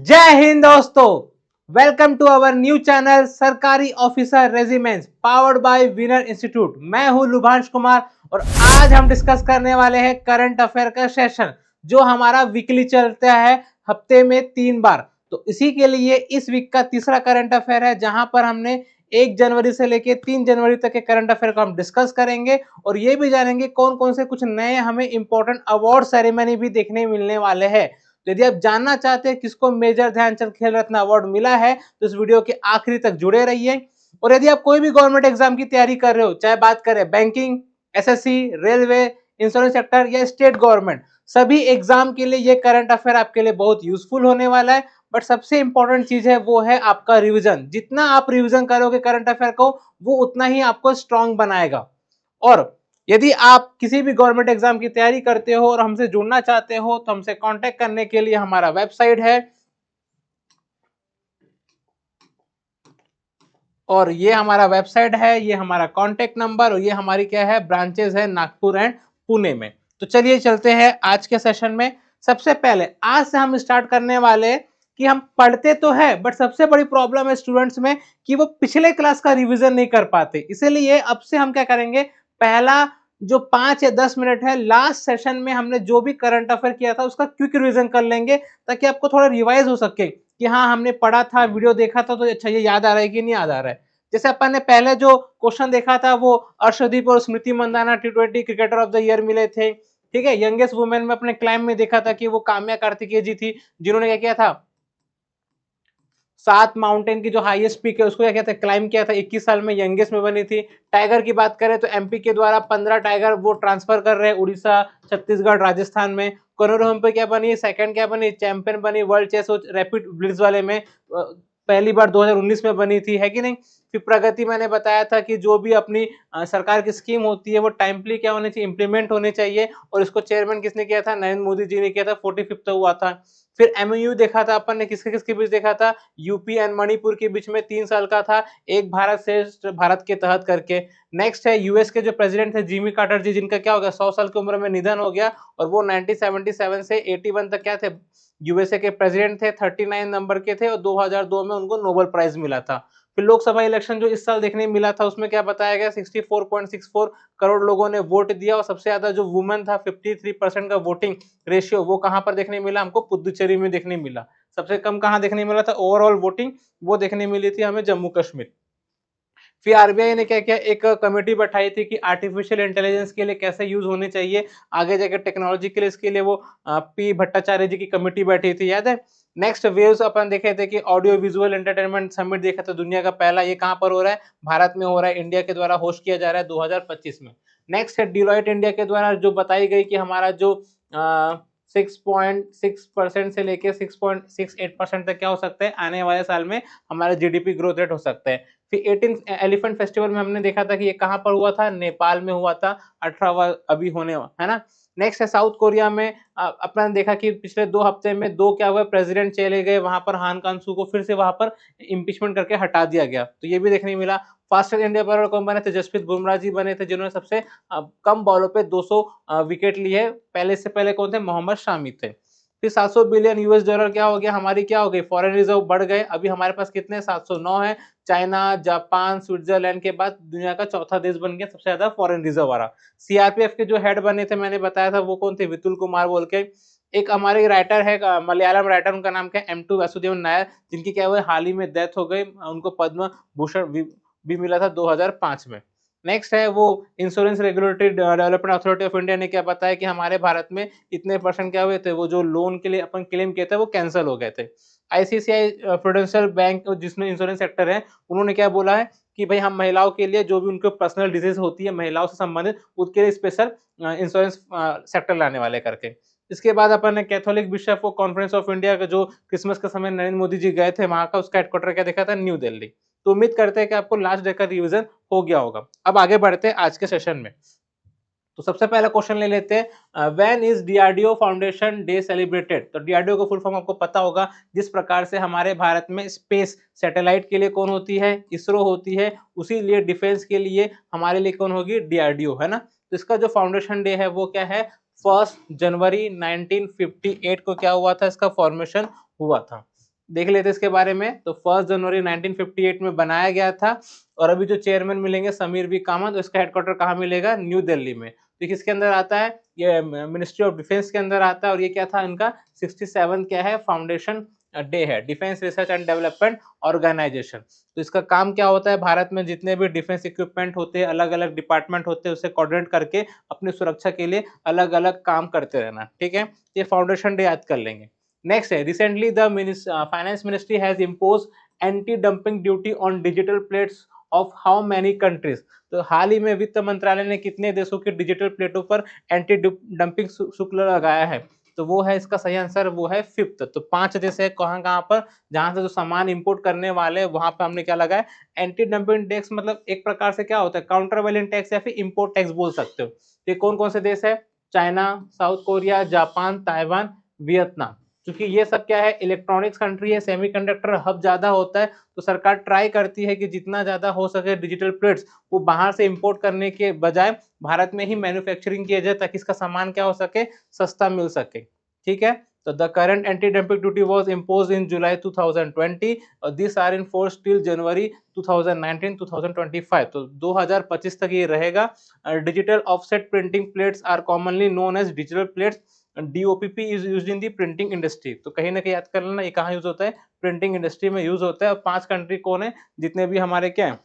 जय हिंद दोस्तों, welcome to our new channel सरकारी officer regiments powered by winner institute. मैं हूं लुभांश कुमार और आज हम डिस्कस करने वाले हैं करंट अफेयर का सेशन जो हमारा वीकली चलता है हफ्ते में 3 बार। तो इसी के लिए इस वीक का तीसरा करंट अफेयर है जहां पर हमने 1 जनवरी से लेके 3 जनवरी तक के करंट अफेयर को हम डिस्कस करेंगे और ये भी जानेंगे कौन कौन से कुछ नए हमें इंपॉर्टेंट अवार्ड सेरेमनी भी देखने मिलने वाले हैं। तो यदि आप जानना चाहते हैं किसको मेजर ध्यानचंद खेल रत्न अवार्ड मिला है तो इस वीडियो के आखिरी तक जुड़े रहिए। और यदि आप कोई भी गवर्नमेंट एग्जाम की तैयारी कर रहे हो, चाहे बात करें banking, SSC, railway, insurance sector या स्टेट गवर्नमेंट, सभी एग्जाम के लिए ये करंट अफेयर आपके लिए बहुत यूजफुल होने वाला है। बट सबसे इंपॉर्टेंट चीज है वो है आपका रिवीजन। जितना आप रिवीजन करोगे करंट अफेयर को वो उतना ही आपको स्ट्रांग बनाएगा। और यदि आप किसी भी गवर्नमेंट एग्जाम की तैयारी करते हो और हमसे जुड़ना चाहते हो तो हमसे कांटेक्ट करने के लिए हमारा वेबसाइट है और ये हमारा वेबसाइट है, ये हमारा कांटेक्ट नंबर और ये हमारी क्या है ब्रांचेस है नागपुर एंड पुणे में। तो चलिए चलते हैं आज के सेशन में। सबसे पहले आज से हम स्टार्ट करने वाले कि हम पढ़ते तो है बट सबसे बड़ी प्रॉब्लम है स्टूडेंट्स में कि वो पिछले क्लास का रिवीजन नहीं कर पाते। इसीलिए अब से हम क्या करेंगे, पहला जो 5 या 10 मिनट है लास्ट सेशन में हमने जो भी करंट अफेयर किया था उसका क्विक रिवीजन कर लेंगे ताकि आपको थोड़ा रिवाइज हो सके कि हाँ हमने पढ़ा था, वीडियो देखा था तो अच्छा ये याद आ रहा है कि नहीं याद आ रहा है। जैसे अपन ने पहले जो क्वेश्चन देखा था वो अर्शदीप और Smriti Mandhana T20 cricketer of the year मिले थे। ठीक है, यंगेस्ट वुमेन में अपने क्लाइम में देखा था कि वो काम्या कार्तिकेय जी थी जिन्होंने क्या किया था, 7 माउंटेन की जो हाईएस्ट पीक है उसको क्या कहते हैं क्लाइम किया था, 21 साल में यंगेस्ट में बनी थी। टाइगर की बात करें तो एमपी के द्वारा 15 टाइगर वो ट्रांसफर कर रहे हैं उड़ीसा, छत्तीसगढ़, राजस्थान में। कोनोरम पे क्या बनी, सेकंड क्या बनी, चैंपियन बनी वर्ल्ड चेस रैपिड ब्लिट्ज वाले में, पहली बार 2019 में बनी थी, है कि नहीं। फिर प्रगति मैंने बताया था कि जो भी अपनी सरकार की स्कीम होती है वो टाइमली क्या होनी चाहिए, इंप्लीमेंट होनी चाहिए। और इसको चेयरमैन किसने किया था, नरेंद्र मोदी जी ने किया था, 45th हुआ था। फिर एमओयू देखा था अपन ने, किसके किसके बीच देखा था, यूपी एंड मणिपुर के बीच में 3 साल का था, एक भारत श्रेष्ठ भारत के तहत करके। नेक्स्ट है यूएस के जो प्रेसिडेंट थे जिमी कार्टर जी, जिनका क्या हो गया 100 साल की उम्र में निधन हो गया और वो 1977 से 81 तक क्या थे, यूएसए के प्रेसिडेंट थे, 39 नंबर के थे और 2002 में उनको नोबेल प्राइज मिला था। फिर लोकसभा इलेक्शन जो इस साल देखने मिला था उसमें क्या बताया गया, 64.64 करोड़ लोगों ने वोट दिया और सबसे ज्यादा जो वुमेन था 53% का वोटिंग रेशियो वो कहां पर देखने मिला, हमको पुदुचेरी में देखने मिला। सबसे कम कहां देखने मिला था ओवरऑल वोटिंग, वो देखने मिली थी हमें जम्मू कश्मीर। फिर आरबीआई ने क्या किया, एक कमेटी बैठाई थी कि आर्टिफिशियल इंटेलिजेंस के लिए कैसे यूज होनी चाहिए आगे जाकर टेक्नोलॉजी के लिए, इसके लिए वो पी भट्टाचार्य जी की कमेटी बैठी थी, याद है। नेक्स्ट वेव्स अपन देखे थे कि ऑडियो विजुअल एंटरटेनमेंट समिट देखा था दुनिया का पहला, ये कहां पर हो रहा है, भारत में हो रहा है, इंडिया के द्वारा होस्ट किया जा रहा है 2025 में। नेक्स्ट है डिलॉयट इंडिया के द्वारा जो बताई गई कि हमारा जो 6.6% से लेके 6.68% तक क्या हो सकता है आने वाले साल में हमारा जीडीपी ग्रोथ रेट हो सकता है। फिर 18 एलिफेंट फेस्टिवल में हमने देखा था कि ये कहां पर हुआ था, नेपाल में हुआ था, 18वां अभी होने है ना। नेक्स्ट है साउथ कोरिया में, अपना देखा कि पिछले 2 हफ्ते में 2 क्या हुआ, प्रेसिडेंट चले गए वहां पर, हान कांसू को फिर से वहां पर इम्पीचमेंट करके हटा दिया गया, तो ये भी देखने मिला। फास्टेस्ट इंडिया बॉलर कौन बने थे, जसप्रीत बुमराह जी बने थे जिन्होंने सबसे कम बॉलों पे 200 विकेट लिए, पहले से पहले कौन थे, मोहम्मद शामी थे। फिर 700 बिलियन यूएस डॉलर क्या हो गया, हमारी क्या हो गई फॉरेन रिजर्व बढ़ गए, अभी हमारे पास कितने 709 है। चाइना, जापान, स्विट्जरलैंड के बाद दुनिया का चौथा देश बन गया सबसे ज्यादा फॉरेन रिजर्व वाला। सीआरपीएफ के जो हेड बने थे मैंने बताया था वो कौन थे, वितुल कुमार बोल के। एक हमारे राइटर है मलयालम राइटर, उनका नाम क्या है, M2 वासुदेवन नायर, जिनकी क्या हुआ हाल ही में डेथ हो गई, उनको पद्म भूषण भी मिला था 2005 में। नेक्स्ट है वो insurance regulatory development authority of India ने क्या बताया कि हमारे भारत में इतने परसेंट क्या हुए थे, वो जो लोन के लिए अपन क्लेम किए थे वो कैंसिल हो गए थे। आईसीआईसीआई प्रूडेंशियल बैंक जिसमें इंश्योरेंस सेक्टर है, उन्होंने क्या बोला है कि भाई हम महिलाओं के लिए जो भी उनको पर्सनल डिजीज होती है महिलाओं से संबंधित उसके लिए स्पेशल इंश्योरेंस सेक्टर लाने वाले करके। इसके बाद अपन ने Catholic bishop conference of India का जो क्रिसमस के समय नरेंद्र मोदी जी गए थे वहां का, उसका हेडक्वार्टर क्या देखा था, न्यू दिल्ली। तो उम्मीद करते हैं कि आपको लास्ट डे का रिवीजन हो गया होगा। अब आगे बढ़ते हैं आज के सेशन में। तो सबसे पहला क्वेश्चन ले लेते हैं, when is DRDO foundation day celebrated. तो डीआरडीओ का फुल फॉर्म आपको पता होगा, जिस प्रकार से हमारे भारत में स्पेस सैटेलाइट के लिए कौन होती है, इसरो होती है, उसी लिए डिफेंस के लिए हमारे लिए कौन होगी, डीआरडीओ, है ना। तो इसका जो फाउंडेशन डे है वो क्या है, 1 जनवरी 1958 को क्या हुआ था, इसका फॉर्मेशन हुआ था। देख लेते इसके बारे में। तो 1 जनवरी 1958 में बनाया गया था और अभी जो चेयरमैन मिलेंगे समीर वी कामत, तो इसका हेडक्वार्टर कहाँ मिलेगा? न्यू दिल्ली में। तो किसके अंदर आता है? ये मिनिस्ट्री ऑफ डिफेंस के अंदर आता है। और ये क्या था इनका 67 क्या है? फाउंडेशन डे है, defence research and development organisation. तो इसका काम क्या होता है? भारत में जितने भी डिफेंस इक्विपमेंट होते हैं, अलग अलग डिपार्टमेंट होते हैं, उसे कोऑर्डिनेट करके अपनी सुरक्षा के लिए अलग अलग काम करते रहना। ठीक है, ये फाउंडेशन डे याद कर लेंगे। नेक्स्ट है, recently the finance ministry has impose anti dumping duty on digital plates of how many countries. तो हाल ही में वित्त मंत्रालय ने कितने देशों के डिजिटल प्लेटों पर एंटी डंपिंग शुल्क लगाया है? तो वो है इसका सही आंसर, वो है 5th। तो 5 देश है, कहाँ कहाँ पर? जहां से जो सामान इंपोर्ट करने वाले वहां पर हमने क्या लगाया? Anti dumping tax. मतलब एक प्रकार से क्या होता है? काउंटर वैलिंग टैक्स या फिर इंपोर्ट टैक्स बोल सकते हो। ये कौन कौन से देश है? China, south Korea, Japan, Taiwan, Vietnam. क्योंकि ये सब क्या है? इलेक्ट्रॉनिक्स कंट्री है, सेमीकंडक्टर हब ज्यादा होता है, तो सरकार ट्राई करती है कि जितना ज्यादा हो सके डिजिटल प्लेट्स वो बाहर से इंपोर्ट करने के बजाय भारत में ही मैन्युफैक्चरिंग किया जाए, ताकि इसका सामान क्या हो सके? सस्ता मिल सके। ठीक है, तो the current anti dumping duty was imposed in July 2020 और this are in force till January 2019-2025। तो 2025 तक ये रहेगा। Digital offset printing plates are commonly known as digital plates. DOPP is used in the printing industry. तो कहीं ना कहीं याद कर लेना, ये कहाँ यूज होता है? प्रिंटिंग इंडस्ट्री में यूज होता है। और 5 कंट्री कौन है? जितने भी हमारे क्या है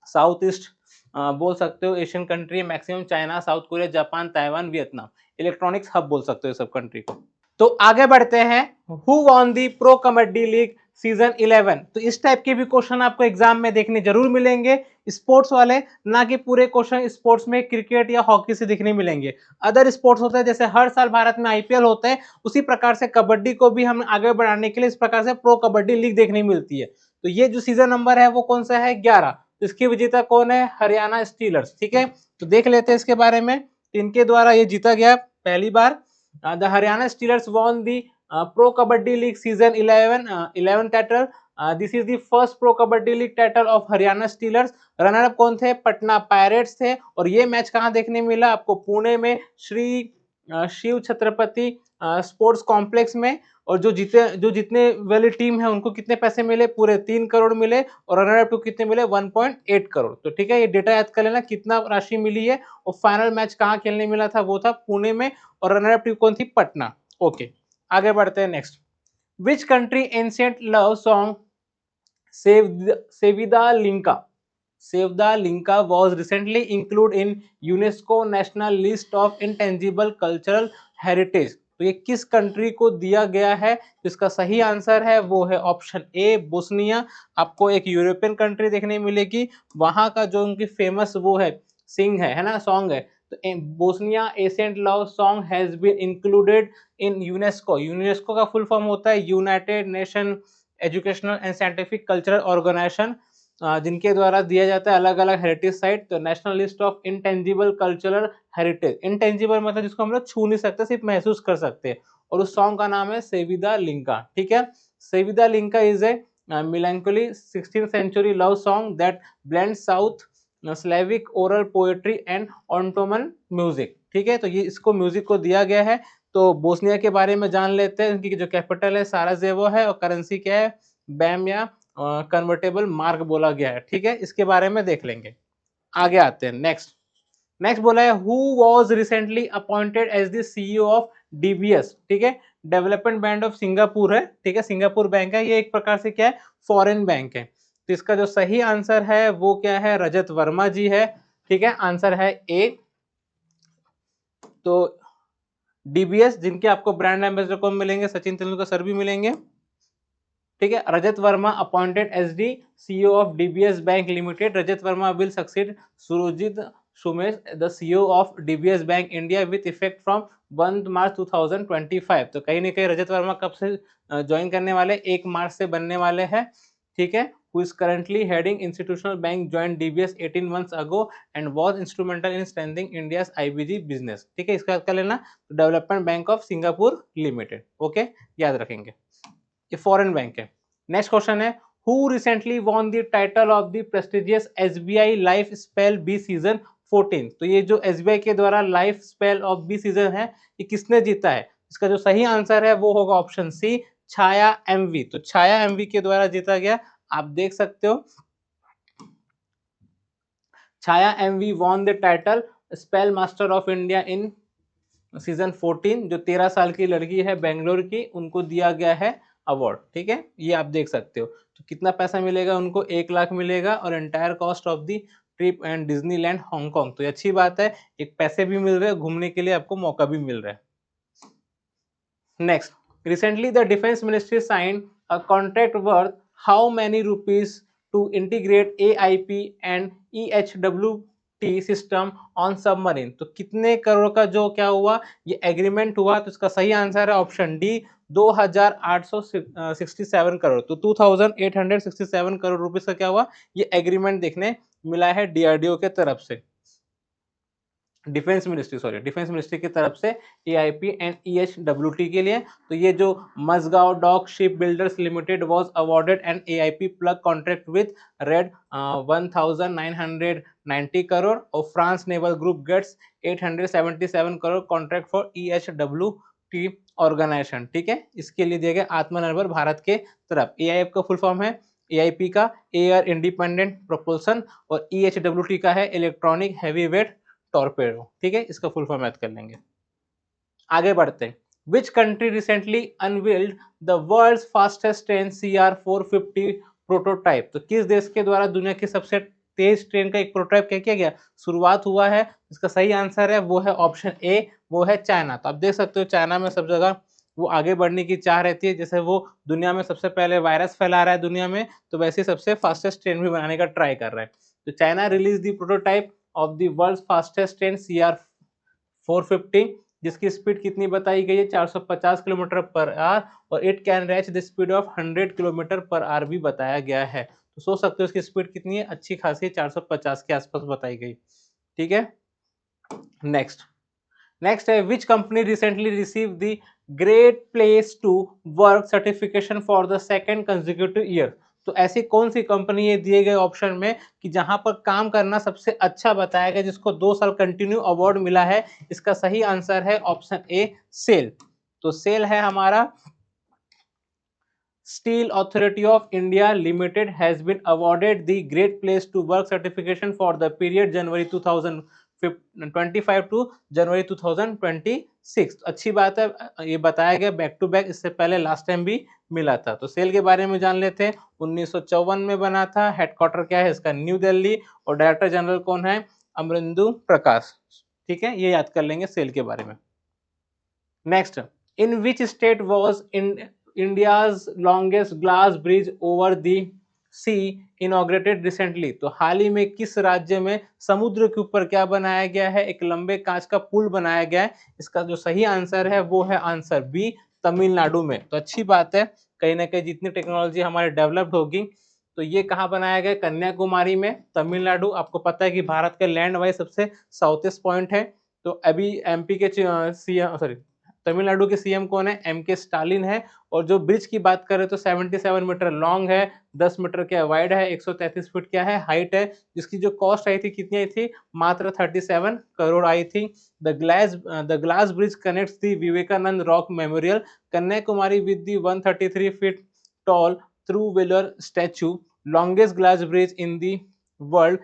साउथ ईस्ट बोल सकते हो Asian country, maximum China, south Korea, Japan, Taiwan, Vietnam. Electronics hub बोल सकते हो सब कंट्री को। तो आगे बढ़ते हैं, who won the pro kabaddi league season 11। तो इस टाइप के भी क्वेश्चन आपको एग्जाम में देखने जरूर मिलेंगे, स्पोर्ट्स वाले। ना कि पूरे क्वेश्चन स्पोर्ट्स में क्रिकेट या हॉकी से दिखने मिलेंगे। अदर स्पोर्ट्स होता है, जैसे हर साल भारत में IPL होता है, उसी प्रकार से कबड्डी को भी हम आगे बढ़ाने के लिए इस प्रकार से प्रो कबड्डी लीग देखने मिलती है। तो ये जो सीजन नंबर है वो कौन सा है? 11। तो इसकी विजेता कौन है? हरियाणा स्टीलर्स। ठीक है, तो देख लेते हैं इसके बारे में। इनके द्वारा ये जीता गया पहली बार। The Haryana Steelers won the pro kabaddi league season 11 title. This is the first pro kabaddi league title of Haryana Steelers. Runner up कौन थे? पटना पायरेट्स थे। और ये मैच कहाँ देखने मिला आपको? पुणे में श्री शिव छत्रपति स्पोर्ट्स कॉम्प्लेक्स में। और जो जितने वाली टीम है उनको कितने पैसे मिले? पूरे 3 करोड़ मिले। और रनर अप टू कितने मिले? 1.8 करोड़। तो ठीक है, ये डेटा याद कर लेना कितना राशि मिली है। और फाइनल मैच कहाँ खेलने मिला था? वो था पुणे में। और रनर अप टीम कौन थी? पटना। ओके, आगे बढ़ते हैं next. Which country ancient love song sevdalinka was recently included in UNESCO National List of Intangible Cultural Heritage। तो ये किस कंट्री को दिया गया है? तो इसका सही आंसर है वो है ऑप्शन ए, बोस्निया। आपको एक यूरोपियन कंट्री देखने मिलेगी, वहां का जो उनकी फेमस वो है सिंग है ना, सॉन्ग है। तो Bosnia ancient love song has been included in UNESCO. UNESCO का फुल फॉर्म होता है United Nation educational and scientific cultural organisation, जिनके द्वारा दिया जाता है अलग अलग हेरिटेज साइट। तो national list of intangible cultural heritage. Intangible मतलब जिसको हम लोग छू नहीं सकते, सिर्फ महसूस कर सकते हैं। और उस सॉन्ग का नाम है सेविदा लिंका। ठीक है, sevdalinka is a melancholy 16th century love song that blends South Slavic oral poetry and Ottoman music। ठीक है, तो ये इसको म्यूजिक को दिया गया है। तो बोस्निया के बारे में जान लेते हैं। उनकी जो कैपिटल है साराजेवो है और करेंसी क्या है? बैम या कन्वर्टेबल मार्क बोला गया है। ठीक है, इसके बारे में देख लेंगे। आगे आते हैं नेक्स्ट। नेक्स्ट बोला है who was recently appointed as the CEO of DBS। ठीक है, डेवलपमेंट बैंक ऑफ सिंगापुर है। ठीक है, सिंगापुर बैंक है, ये एक प्रकार से क्या है? फॉरेन बैंक है। तो इसका जो सही आंसर है वो क्या है? रजत वर्मा जी है। ठीक है, आंसर है ए। तो DBS जिनके आपको ब्रांड एम्बेसडर कौन मिलेंगे? सचिन तेंदुलकर सर भी मिलेंगे। ठीक है, Rajat Verma appointed as the CEO of DBS bank limited. Rajat Verma will succeed Surjit Sumesh the CEO of DBS bank India with effect from 1 March 2025। तो कहीं ना कहीं रजत वर्मा कब से ज्वाइन करने वाले? 1 मार्च से बनने वाले हैं। ठीक है, who is currently heading institutional bank joined DBS 18 months ago and was instrumental in strengthening India's IBG business। ठीक है, इसका याद कर लेना, development bank of Singapore limited. Okay, याद रखेंगे, ये फॉरेन बैंक है। नेक्स्ट क्वेश्चन है who recently won the title of the prestigious SBI life spell bee season 14। तो ये जो SBI के द्वारा life spell of bee season है, ये किसने जीता है? इसका जो सही आंसर है वो होगा ऑप्शन सी, छाया एमवी, तो छाया एमवी के द्वारा जीता गया। आप देख सकते हो Chhaya MV won the title spell master of India in season 14। जो 13 साल की लड़की है बेंगलोर की, उनको दिया गया है अवार्ड। ठीक है, ये आप देख सकते हो। तो कितना पैसा मिलेगा उनको? 1 लाख मिलेगा और entire cost of the trip and Disneyland Hong Kong. तो ये अच्छी बात है, एक पैसे भी मिल रहे हैं, घूमने के लिए आपको मौका भी मिल रहा है। Next, recently the defense ministry signed a contract worth how many rupees to integrate AIP and EHWT system on submarine। तो कितने करोड़ का जो क्या हुआ, ये एग्रीमेंट हुआ। तो इसका सही आंसर है ऑप्शन डी, 2867 करोड़। तो 2867 करोड़ रुपीस का क्या हुआ, ये एग्रीमेंट देखने मिला है डीआरडीओ के तरफ से, डिफेंस मिनिस्ट्री की तरफ से एआईपी एंड ईएचडब्ल्यूटी के लिए। तो ये जो Mazagon dock ship builders limited was awarded an AIP plug contract with रेड 1990 करोड़ और France naval group gets 877 crore contract for EHWT organisation. ठीक है, इसके लिए दिए गए आत्मनिर्भर भारत के तरफ। एआईएफ का फुल फॉर्म है, एआईपी का एयर इंडिपेंडेंट प्रोपल्सन और ईएचडब्ल्यूटी का है इलेक्ट्रॉनिक हैवीवेट टॉर्पेडो। ठीक है, इसका फुल फॉर्म याद कर लेंगे। आगे बढ़ते हैं। Which country recently unveiled the world's fastest train CR450 prototype. तो किस देश के द्वारा दुनिया की सबसे तेज ट्रेन का एक प्रोटोटाइप क्या किया गया, शुरुआत हुआ है? इसका सही आंसर है वो है ऑप्शन ए, वो है चाइना। तो आप देख सकते हो चाइना में सब जगह वो आगे बढ़ने की चाह रहती है। जैसे वो दुनिया में सबसे पहले वायरस फैला रहा है दुनिया में, तो वैसे सबसे फास्टेस्ट ट्रेन भी बनाने का ट्राई कर रहा है। तो China release the prototype of the world fastest train CR450, जिसकी स्पीड कितनी बताई गई है, 450 किलोमीटर पर आवर और it can wretch the speed of 100 kilometre per hour भी बताया गया है। तो सोच सकते हो इसकी स्पीड कितनी है, अच्छी खासी 450 के आसपास बताई गई। ठीक है, नेक्स्ट है which company recently receive the great place to work certification for the second consecutive year. तो ऐसी कौन सी कंपनी है दिए गए ऑप्शन में कि जहां पर काम करना सबसे अच्छा बताया गया, जिसको 2 साल कंटिन्यू अवार्ड मिला है? इसका सही आंसर है ऑप्शन ए, सेल। तो सेल है हमारा। Steel Authority of India Limited has been awarded the Great Place to Work certification for the period January 2025 to January 2026। अच्छी बात है, ये बताया गया बैक टू बैक, इससे पहले लास्ट टाइम भी मिला था। तो सेल के बारे में जान लेते हैं। 1954 में बना था, हेडक्वार्टर क्या है इसका, न्यू दिल्ली, और डायरेक्टर जनरल कौन है, अमरिंदु प्रकाश। ठीक है, ये याद कर लेंगे सेल के बारे में। Next, in which state was India's longest glass bridge over the sea inaugurated recently. तो हाल ही में किस राज्य में समुद्र के ऊपर क्या बनाया गया है, एक लंबे कांच का पुल बनाया गया है? इसका जो सही आंसर है वो है आंसर बी, तमिलनाडु में। तो अच्छी बात है, कहीं ना कहीं जितनी टेक्नोलॉजी हमारी डेवलप्ड होगी। तो ये कहाँ बनाया गया, कन्याकुमारी में, तमिलनाडु। आपको पता है कि भारत के लैंड वाइज सबसे साउथेस्ट पॉइंट है। तो अभी एमपी के सीएम तमिलनाडु के सीएम कौन है, एम के स्टालिन है। और जो ब्रिज की बात करें तो 77 मीटर लॉन्ग है, 10 मीटर क्या वाइड है, 133 फीट क्या है हाइट है, जिसकी जो कॉस्ट आई थी कितनी आई थी, मात्र 37 करोड़ आई थी। The glass bridge connects the Vivekananda rock memorial Kanyakumari with the 133 feet tall Thiruvalluvar statue, longest glass bridge in the world.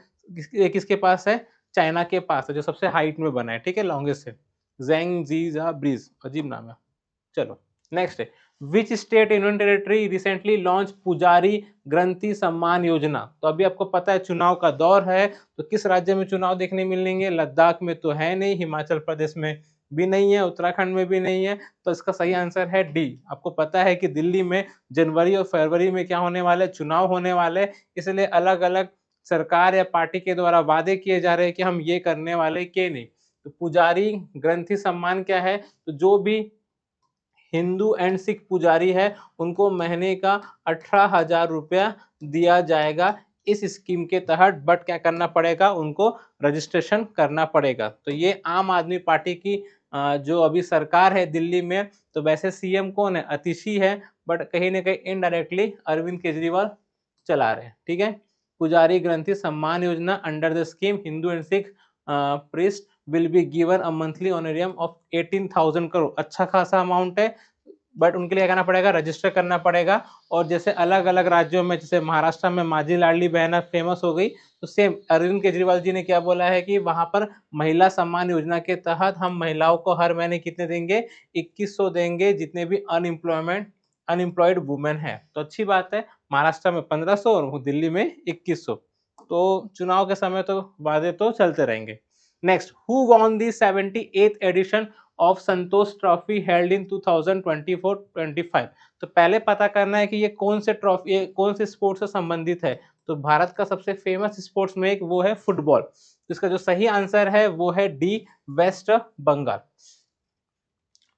किसके पास है, चाइना के पास है, जो सबसे हाइट में बना है। ठीक है, लॉन्गेस्ट है, ज़ैंगजीज़ा ब्रिज, अजीब नाम है। चलो नेक्स्ट है, which state union territory recently launch पुजारी ग्रंथि सम्मान योजना। तो अभी आपको पता है चुनाव का दौर है, तो किस राज्य में चुनाव देखने मिलेंगे, लद्दाख में तो है नहीं, हिमाचल प्रदेश में भी नहीं है, उत्तराखंड में भी नहीं है। तो इसका सही आंसर है डी। आपको पता है कि दिल्ली में जनवरी और फरवरी में क्या होने वाले, चुनाव होने वाले, इसलिए अलग अलग सरकार या पार्टी के द्वारा वादे किए जा रहे हैं कि हम ये करने वाले के नहीं। तो पुजारी ग्रंथि सम्मान क्या है, तो जो भी हिंदू एंड सिख पुजारी है उनको महीने का 18,000 रुपया दिया जाएगा इस स्कीम के तहत। बट क्या करना पड़ेगा, उनको रजिस्ट्रेशन करना पड़ेगा। तो ये आम आदमी पार्टी की जो अभी सरकार है दिल्ली में, तो वैसे सीएम कौन है, अतिशी है, बट कहीं ना कहीं इनडायरेक्टली अरविंद केजरीवाल चला रहे हैं। ठीक है, पुजारी ग्रंथि Samman Yojana under the scheme Hindu and Sikh priest will be given a monthly honorarium of 18,000 crore. अच्छा खासा अमाउंट है, बट उनके लिए क्या करना पड़ेगा, रजिस्टर करना पड़ेगा। और जैसे अलग अलग राज्यों में, जैसे महाराष्ट्र में माझी लाडली बहना फेमस हो गई, तो सेम अरविंद केजरीवाल जी ने क्या बोला है कि वहां पर महिला सम्मान योजना के तहत हम महिलाओं को हर महीने कितने देंगे, 2100 देंगे, जितने भी अनएम्प्लॉयड वुमेन है। तो अच्छी बात है, महाराष्ट्र में 1500 और दिल्ली में 2100। तो चुनाव के समय तो वादे तो चलते रहेंगे। Next, who won the 78th edition of Santosh trophy held in 2024-25। तो पहले पता करना है कि ये कौन से ट्रॉफी, ये कौन से स्पोर्ट्स से संबंधित है। तो भारत का सबसे फेमस स्पोर्ट्स में एक वो है फुटबॉल। इसका जो सही आंसर है वो है डी, वेस्ट बंगाल।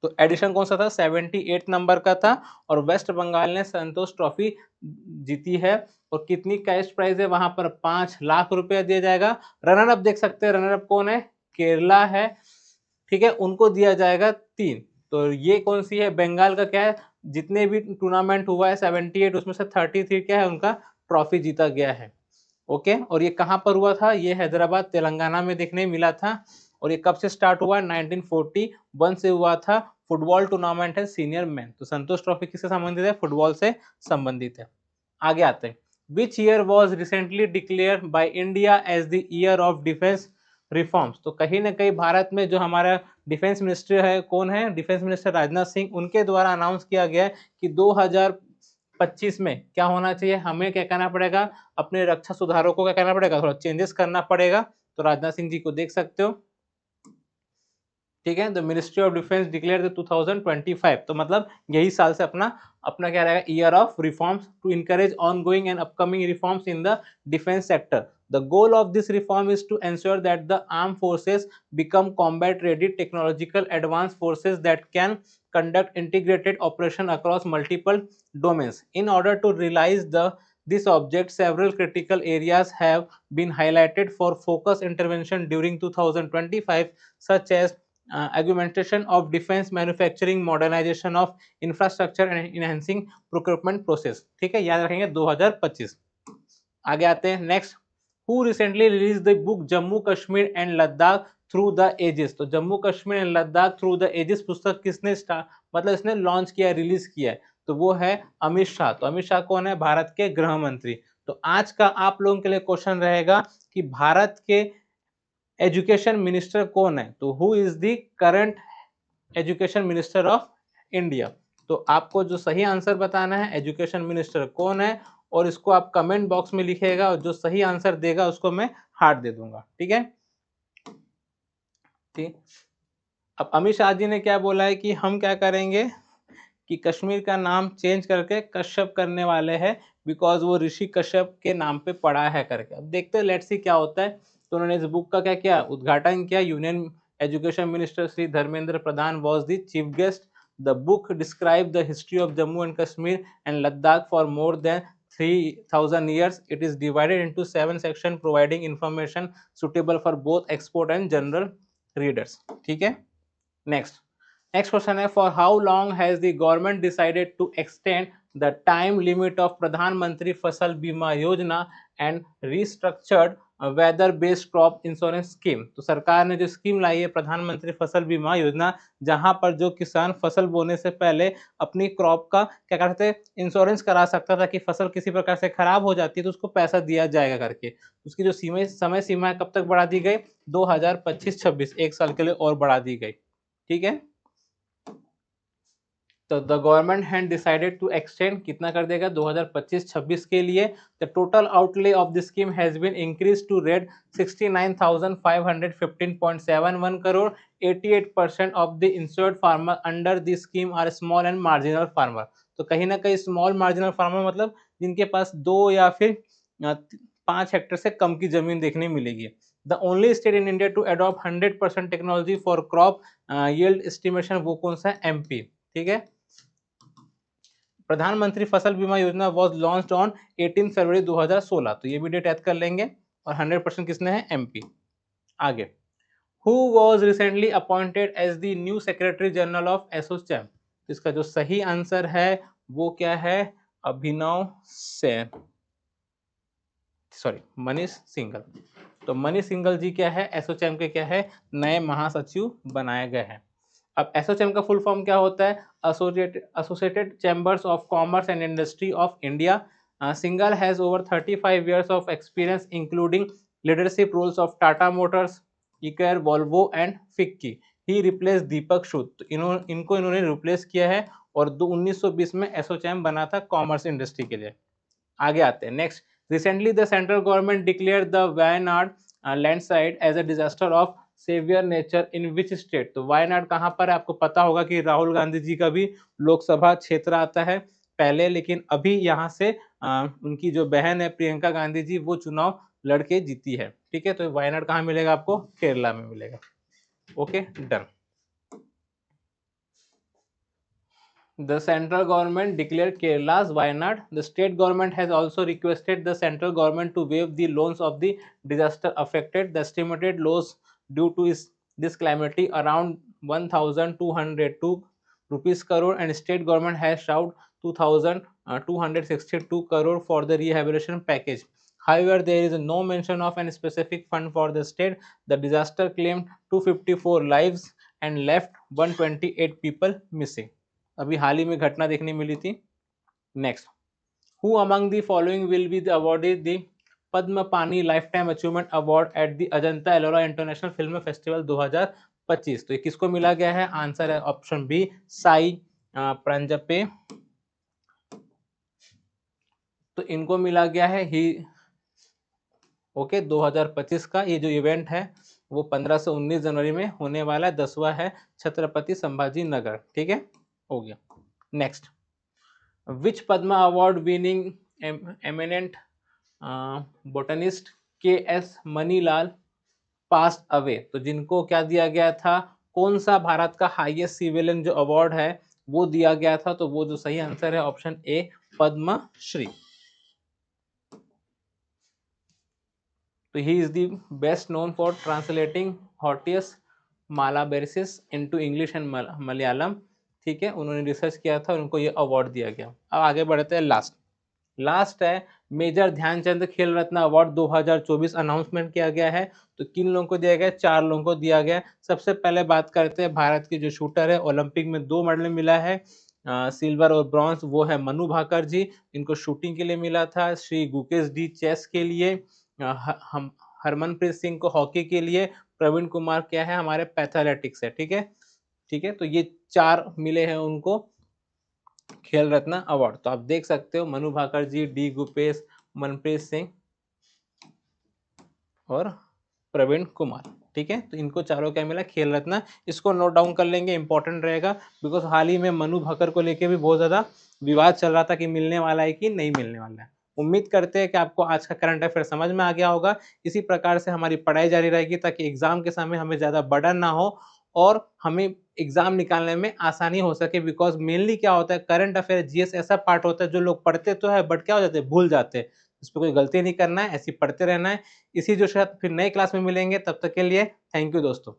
तो एडिशन कौन सा था, 78 नंबर का था, और वेस्ट बंगाल ने संतोष ट्रॉफी जीती है। और कितनी कैश प्राइज है वहां पर, 5 लाख रुपया दिया जाएगा। रनर अप देख सकते हैं, रनर अप कौन है, केरला है, ठीक है, उनको दिया जाएगा 3। तो ये कौन सी है, बंगाल का क्या है, जितने भी टूर्नामेंट हुआ है 78, उसमें से 33 क्या है उनका ट्रॉफी जीता गया है। ओके, और ये कहां पर हुआ था, ये हैदराबाद तेलंगाना में देखने मिला था। और ये कब से स्टार्ट हुआ, 1941 से हुआ था। फुटबॉल टूर्नामेंट है सीनियर मैन। तो संतोष ट्रॉफी किससे संबंधित है, फुटबॉल से संबंधित है। आगे आते हैं, which year was recently declare by India as the year of defence reforms. तो कहीं ना कहीं भारत में जो हमारा डिफेंस मिनिस्टर है, कौन है, डिफेंस मिनिस्टर राजनाथ सिंह, उनके द्वारा अनाउंस किया गया कि 2025 में क्या होना चाहिए, हमें क्या करना पड़ेगा, अपने रक्षा सुधारों को क्या करना पड़ेगा, थोड़ा चेंजेस करना पड़ेगा। तो राजनाथ सिंह जी को देख सकते हो, ठीक है। The ministry of defence declare the 2025, तो मतलब यही साल से अपना अपना क्या रहेगा, year of reforms to encourage ongoing and upcoming reforms in the defence sector. The goal of this reform is to ensure that the armed forces become combat ready technological advanced forces that can conduct integrated operation across multiple domains. In order to realize this object, several critical areas have been highlighted for focused intervention during 2025, such as augmentation of defense manufacturing, modernization of infrastructure and enhancing procurement process। ठीक है, याद रखेंगे 2025। आगे आते हैं, next, who recently released the book Jammu Kashmir and Ladakh through the ages. तो Jammu Kashmir and Ladakh through the ages पुस्तक किसने मतलब इसने लॉन्च किया, रिलीज किया है, तो वो है अमित शाह। तो अमित शाह कौन है, भारत के गृह मंत्री। तो आज का आप लोगों के लिए क्वेश्चन रहेगा कि भारत के एजुकेशन मिनिस्टर कौन है। तो who is the current education minister of India. तो आपको जो सही आंसर बताना है, एजुकेशन मिनिस्टर कौन है, और इसको आप कमेंट बॉक्स में लिखिएगा, और जो सही आंसर देगा उसको मैं हार्ट दे दूंगा, ठीक है। ठीक, अब अमित शाह जी ने क्या बोला है कि हम क्या करेंगे कि कश्मीर का नाम चेंज करके कश्यप करने वाले हैं, बिकॉज वो ऋषि कश्यप के नाम पे पड़ा है करके। अब देखते हैं, लेट्स सी क्या होता है। तो उन्होंने इस बुक का क्या किया, उद्घाटन किया। Union education minister Shri Dharmendra Pradhan was the chief guest. The book describe the history of Jammu and Kashmir and Ladakh for more than 3000 years. It is divided into 7 sections providing information suitable for both expert and general readers। ठीक है, next question है, for how long has the government decided to extend the time limit of Pradhan Mantri Fasal Bima Yojana and restructured weather based crop insurance scheme. तो सरकार ने जो scheme लाई है प्रधानमंत्री फसल बीमा योजना, जहां पर जो किसान फसल बोने से पहले अपनी क्रॉप का क्या करते इंश्योरेंस करा सकता था कि फसल किसी प्रकार से खराब हो जाती है तो उसको पैसा दिया जाएगा करके। उसकी जो समय सीमा है कब तक बढ़ा दी गई, 2025-26, 1 साल के लिए और बढ़ा दी गई, ठीक है। तो the government had decided to extend, कितना कर देगा, 2025-26 के लिए। The total outlay of the scheme has been increase to रेड 69,515.71 crore. 88% of the insured farmer under the scheme are small and marginal farmer. तो कहीं ना कहीं स्मॉल मार्जिनल फार्मर मतलब जिनके पास 2 या फिर 5 हेक्टेयर से कम की जमीन देखने मिलेगी। The only state in India to adopt 100% technology for crop yield estimation, वो कौन सा है, एमपी, ठीक है। प्रधानमंत्री फसल बीमा योजना वॉज लॉन्च्ड ऑन 18 फरवरी 2016। तो ये भी डेट याद कर लेंगे। और 100% किसने है, एमपी। आगे, who was recently appointed as the new secretary general of ASSOCHAM. इसका जो सही आंसर है वो क्या है, अभिनव सेन, सॉरी मनीष सिंघल। तो मनीष सिंघल जी क्या है, एसोचैम के क्या है, नए महासचिव बनाए गए हैं। अब एसोचैम का फुल फॉर्म क्या होता है? Associated chambers of commerce and industry of India. Singhal has over 35 years of experience including leadership roles of Tata Motors, Eicher, Volvo and FICCI. He replaced दीपक सूद. तो इन्होंने रिप्लेस किया है और 1920 में एसोचैम बना था कॉमर्स इंडस्ट्री के लिए. आगे आते हैं next. Recently the central government declare the Wayanad landslide as a disaster of severe nature in which state. तो वायनाड कहाँ पर है? आपको पता होगा कि राहुल गांधी जी का भी लोकसभा क्षेत्र आता है पहले, लेकिन अभी यहाँ से उनकी जो बहन है प्रियंका गांधी जी वो चुनाव लड़के जीती है. ठीक है, तो वायनाड कहाँ मिलेगा आपको? केरला में मिलेगा. Okay done. The central government declared Kerala's Wayanad. The state government has also requested the central government to waive the loans of the disaster affected. The estimated loss due to this calamity around 1,202 rupees crore, and state government has shelled 2,262 crore for the rehabilitation package. However, there is no mention of any specific fund for the state. The disaster claimed 254 lives and left 128 people missing. अभी हाल ही में घटना देखने मिली थी. Next. Who among the following will be the awarded the Padmapani lifetime achievement award at the Ajanta Ellora international film festival 2025. तो ये किसको मिला गया है? आंसर है ऑप्शन बी, साई प्रंजपे. तो इनको मिला गया है ही. ओके 2025 का ये जो इवेंट है वो 15 से 19 जनवरी में होने वाला है. 10वां है छत्रपति संभाजी नगर. ठीक है, हो गया. Next. Which Padma award winning eminent botanist K S. Manilal passed away. तो जिनको क्या दिया गया था? कौन सा भारत का हाईएस्ट सिविलियन जो अवार्ड है वो दिया गया था? तो वो जो सही आंसर है ऑप्शन ए, पद्मश्री. तो he is the best known for translating Hortus Malabaricus into English and Malayalam. ठीक है, उन्होंने रिसर्च किया था और उनको ये अवार्ड दिया गया. अब आगे बढ़ते हैं. लास्ट है मेजर ध्यानचंद खेल रत्न अवार्ड 2024 अनाउंसमेंट किया गया है. तो किन लोगों को दिया गया? 4 लोगों को दिया गया. सबसे पहले बात करते हैं भारत के जो शूटर है, ओलंपिक में 2 मेडल मिला है, सिल्वर और ब्रॉन्ज. वो है मनु भाकर जी, इनको शूटिंग के लिए मिला था. श्री गुकेश डी चेस के लिए, हरमनप्रीत सिंह को हॉकी के लिए, प्रवीण कुमार क्या है हमारे पैथलेटिक्स है. ठीक है, ठीक है. तो ये 4 मिले हैं उनको खेल रत्न अवार्ड. तो आप देख सकते हो मनु भाकर जी, डी गुपेश, मनप्रीत सिंह और प्रवीण कुमार. ठीक है, तो इनको चारों क्या मिला? खेल रत्न. इसको नोट डाउन कर लेंगे, इंपॉर्टेंट रहेगा, बिकॉज हाल ही में मनु भाकर को लेके भी बहुत ज्यादा विवाद चल रहा था कि मिलने वाला है कि नहीं मिलने वाला है. उम्मीद करते हैं कि आपको आज का करंट अफेयर समझ में आ गया होगा. इसी प्रकार से हमारी पढ़ाई जारी रहेगी ताकि एग्जाम के समय हमें ज्यादा बर्डन ना हो और हमें एग्जाम निकालने में आसानी हो सके. बिकॉज मेनली क्या होता है, करंट अफेयर जीएस ऐसा पार्ट होता है जो लोग पढ़ते तो है बट क्या हो जाते हैं, भूल जाते हैं. इस पर कोई गलती नहीं करना है, ऐसे पढ़ते रहना है. इसी जो शायद फिर नए क्लास में मिलेंगे, तब तक के लिए थैंक यू दोस्तों.